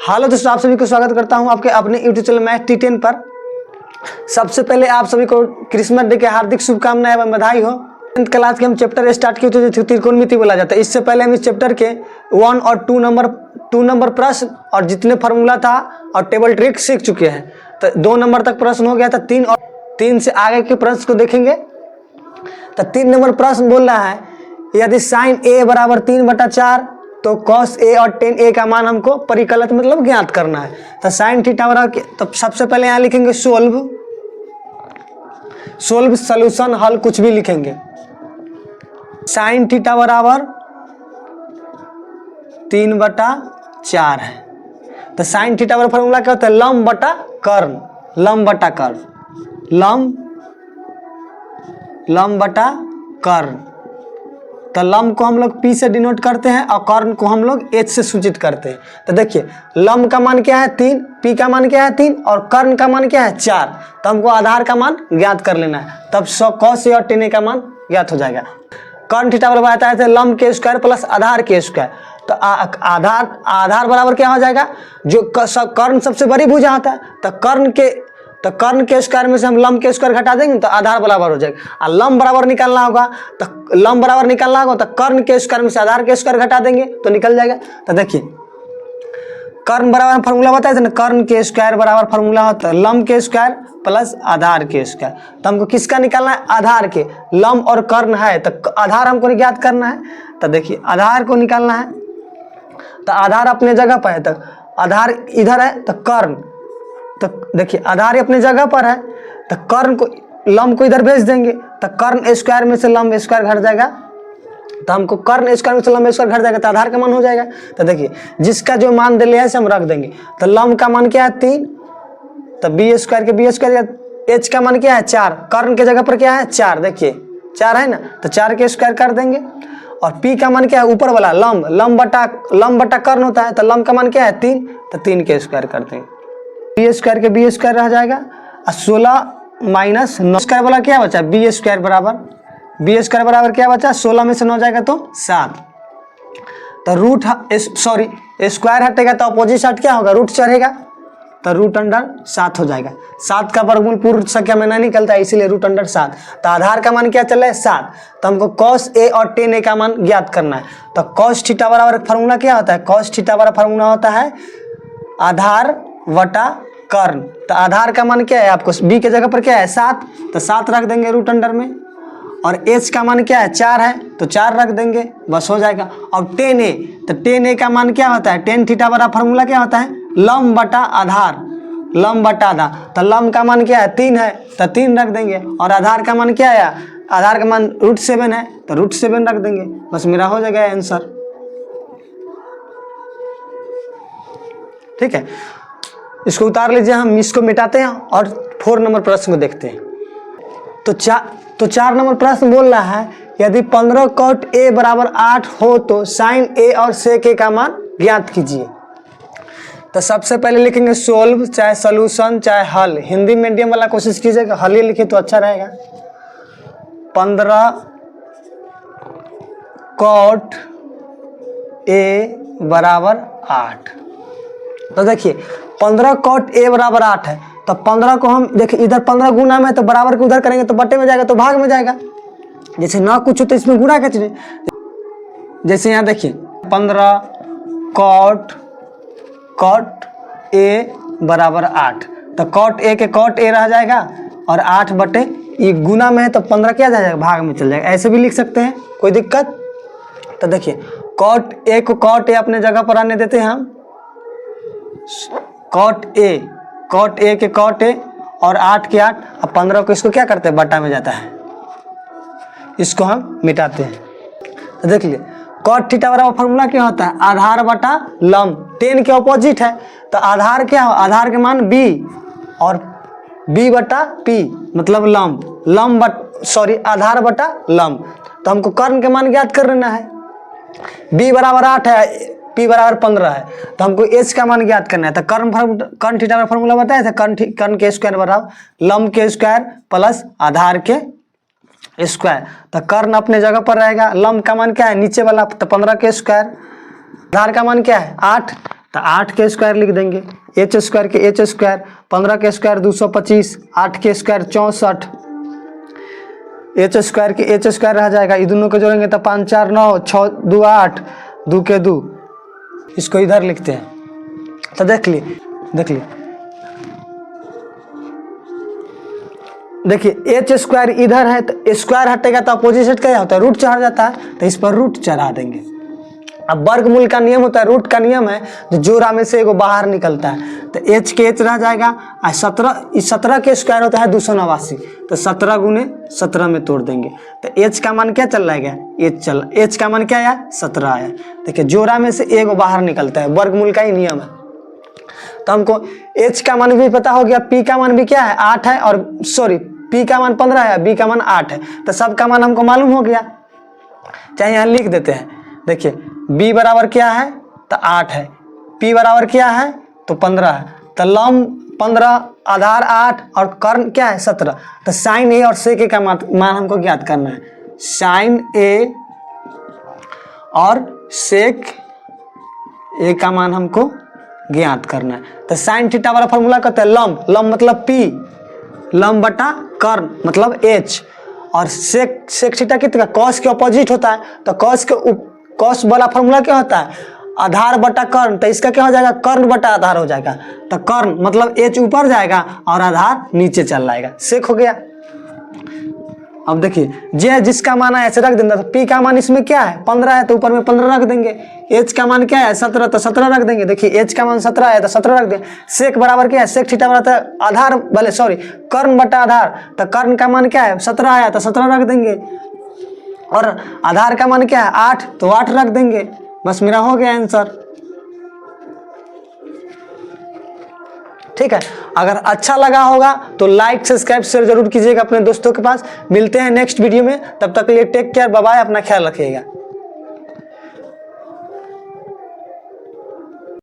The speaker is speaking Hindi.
हेलो दोस्तों, आप सभी को स्वागत करता हूं आपके अपने यूट्यूब चैनल मैथ T10 पर। सबसे पहले आप सभी को क्रिसमस डे के हार्दिक शुभकामनाएं एवं बधाई हो। 10th क्लास के हम चैप्टर स्टार्ट किए थे जो त्रिकोणमिति बोला जाता है। इससे पहले हम इस चैप्टर के 1 और 2 नंबर प्रश्न और जितने फार्मूला था और टेबल ट्रिक सीख चुके हैं। तो 2 नंबर तक प्रश्न हो गया था। 3 से आगे के प्रश्न को देखेंगे। तो 3 नंबर प्रश्न बोल रहा है, यदि साइन a बराबर 3/4 तो कॉस a और टेन a का मान हमको परिकलित मतलब ज्ञात करना है। तो साइन थीटा बराबर, तो सबसे पहले यहाँ लिखेंगे सोल्व सॉल्यूशन हल, कुछ भी लिखेंगे। साइन थीटा बराबर 3/4 है। तो साइन थीटा बराबर फॉर्मूला क्या होता है? लंब बटा कर्ण, लंब बटा कर्ण। तो लंब को हम लोग P से डिनोट करते हैं और कर्ण को हम लोग H से सूचित करते हैं। तो देखिए लंब का मान क्या है 3, P का मान क्या है 3 और कर्ण का मान क्या है 4। तो हमको आधार का मान ज्ञात कर लेना है, तब cos A और tan A का मान ज्ञात हो जाएगा। कर्ण थीटा बराबर आता है लंब के स्क्वायर प्लस आधार के स्क्वायर। तो आधार बराबर क्या हो जाएगा? जो कर्ण सबसे बड़ी भुजा होता है, तो कर्ण के स्क्वायर में से हम लंब के स्क्वायर घटा देंगे तो आधार बराबर हो जाएगा। और लंब बराबर निकालना होगा तो कर्ण के स्क्वायर में से आधार के स्क्वायर घटा देंगे तो निकल जाएगा। तो देखिए कर्ण बराबर फार्मूला बताया था ना, कर्ण के स्क्वायर बराबर फार्मूला होता है लंब के स्क्वायर प्लस आधार के स्क्वायर। तो हमको किसका निकालना है? आधार के। लंब और कर्ण है तो आधार हमको ज्ञात करना है। तो देखिए आधार को निकालना है, तो आधार अपने जगह पर है, तो आधार इधर है तो कर्ण, तो देखिए आधार अपने जगह पर है तो कर्ण को लंब को इधर भेज देंगे तो कर्ण स्क्वायर में से लंब स्क्वायर घट जाएगा। तो हमको कर्ण स्क्वायर में से लंब स्क्वायर घट जाएगा तो आधार का मान हो जाएगा। तो देखिए जिसका जो मान दे लिया है हम रख देंगे। तो लंब का मान क्या है 3, तो b स्क्वायर के b स्क्वायर, h का मान क्या है 4, कर्ण के जगह पर क्या है 4, देखिए 4 है ना, तो 4 के स्क्वायर कर देंगे। और p का मान क्या है ऊपर वाला लंब बटा कर्ण होता है, तो लंब का मान क्या है 3, तो 3 के स्क्वायर कर देंगे। b स्क्वायर के b स्क्वायर रह जाएगा और 16 माइनस 9 स्क्वायर वाला क्या बचा? b स्क्वायर बराबर क्या बचा? 16 में से 9 जाएगा तो 7। तो स्क्वायर हटेगा तो अपोजिट साइड क्या होगा? रूट चढ़ेगा तो रूट अंडर 7 हो जाएगा। 7 का वर्गमूल पूर्ण संख्या में नहीं निकलता है, इसीलिए रूट अंडर 7। तो आधार का मान क्या चल रहा है 7। तो हमको cos A और tan A का मान ज्ञात करना है। तो cos थीटा बराबर फार्मूला क्या होता है? cos थीटा बराबर फार्मूला होता है आधार वटा कर्ण। तो आधार का मान क्या है? आपको b के जगह पर क्या है 7, तो 7 रख देंगे रूट अंडर में। और h का मान क्या है 4 है तो 4 रख देंगे, बस हो जाएगा। और tan A, तो tan A का मान क्या होता है? tan थीटा बराबर फार्मूला क्या होता है? लंब बटा आधार। तो लंब का मान क्या है 3 है तो 3 रख देंगे। और आधार का मान क्या है? आधार का मान √7 है तो √7 रख देंगे, बस मेरा हो जाएगा आंसर। ठीक है, इसको उतार लीजिए, हम इसको मिटाते हैं और 4 नंबर प्रश्न को देखते हैं। तो 4 नंबर प्रश्न बोल रहा है, यदि 15 cot A बराबर 8 हो तो साइन A और sec A का मान ज्ञात कीजिए। तो सबसे पहले लिखेंगे सोल्व, चाहे सोल्यूशन चाहे हल। हिंदी मीडियम वाला कोशिश कीजिएगा हल ही लिखे तो अच्छा रहेगा। 15 cot A बराबर 8। तो देखिए 15 cot A बराबर 8 है तो 15 को हम देखिए इधर 15 गुना में, तो बराबर को उधर करेंगे तो बटे में जाएगा तो भाग में जाएगा। जैसे ना कुछ हो तो इसमें गुणा कर दीजिए। जैसे यहाँ देखिए 15 cot A बराबर 8, तो cot A के cot A रह जाएगा और 8 बटे ये गुना में है तो 15 क्या जाएगा? भाग में चल जाएगा। ऐसे भी लिख सकते हैं, कोई दिक्कत? तो देखिए cot A को cot A अपने जगह पर आने देते हैं हम। cot A के cot A और 8 के 8, अब 15 को इसको क्या करते हैं? बटा में जाता है, इसको हम मिटाते हैं। तो देख लिए cot थीटा बराबर फॉर्मूला क्या होता है? आधार बटा लंब। tan के ऑपोजिट है तो आधार क्या हो? आधार के मान b और b बटा p मतलब आधार बटा लंब। तो हमको कर्ण के मान ज्ञात कर लेना है। b बराबर 8 है, p बराबर 15 है, तो हमको h का मान ज्ञात करना है। तो कर्ण थीटा का फॉर्मूला बताया था, कर्ण के स्क्वायर बराबर लंब के स्क्वायर प्लस आधार के स्क्वायर। तो कर्ण अपने जगह पर रहेगा। लंब का मान क्या है? नीचे वाला, तो 15 के स्क्वायर। आधार का मान क्या है? 8, तो 8 के स्क्वायर लिख देंगे, एच स्क्वायर के एच स्क्वायर, 15 के स्क्वायर 225, 8 के स्क्वायर 64, एच स्क्वायर के एच स्क्वायर रह जाएगा, ये दोनों को जोड़ेंगे तो 5 4 9, 6 2 8, 2 के 2, इसको इधर लिखते हैं। तो देख लिए देखिए एच स्क्वायर इधर है तो स्क्वायर हटेगा तो अपोजिट क्या होता है, रूट चढ़ जाता है, तो इस पर रूट चढ़ा देंगे। अब वर्गमूल का नियम होता है, रूट का नियम है जो जोड़ा में से एगो बाहर निकलता है, तो एच के एच रह जाएगा, और 17 के स्क्वायर होता है 289, तो 17 गुने 17 में तोड़ देंगे, तो एच का मान क्या चल जाएगा, एच का मान क्या आया, 17 आया। देखिए जोड़ा में से एगो बाहर निकलता है, वर्गमूल का ही नियम है। तो हमको h का मान भी पता हो गया, p का मान भी क्या है 8 है, और सॉरी p का मान 15 है, b का मान 8 है, तो सब का मान हमको मालूम हो गया। चाहे यहाँ लिख देते हैं, देखिए b बराबर क्या है तो 8 है, p बराबर क्या है तो 15 है, तो लंब 15, आधार 8 और कर्ण क्या है 17, तो साइन a और सेक a का मान हमको ज्ञात करना है। साइन a और सेक a का मान हमको ज्ञात करना है। तो साइन थीटा वाला फॉर्मूला कहते हैं लंब मतलब p, लंब बटा कर्ण मतलब h, और सेक थीटा कितना, कॉस के अपोजिट होता है, तो कॉस वाला फॉर्मूला क्या होता है, आधार बटा कर्ण, तो इसका क्या हो जाएगा, कर्ण बटा आधार हो जाएगा, तो कर्ण मतलब h ऊपर जाएगा और आधार नीचे चल जाएगा, सेक हो गया। अब देखिए जे जिसका मान है ऐसे रख देंगे, तो p का मान इसमें क्या है 15 है, तो ऊपर में 15 रख देंगे, h का मान क्या है 17, तो 17 रख देंगे। देखिए h का मान 17 है तो 17 रख देंगे। सेक बराबर क्या है, सेक थीटा बराबर आधार भले सॉरी कर्ण बटा आधार, तो कर्ण का मान क्या है 17 आया, तो 17 रख देंगे, और आधार का मान क्या है 8, तो 8 रख देंगे। बस मेरा हो गया आंसर। ठीक है, अगर अच्छा लगा होगा तो लाइक सब्सक्राइब शेयर जरूर कीजिएगा अपने दोस्तों के पास। मिलते हैं नेक्स्ट वीडियो में, तब तक के लिए टेक केयर, बाय बाय, अपना ख्याल रखिएगा।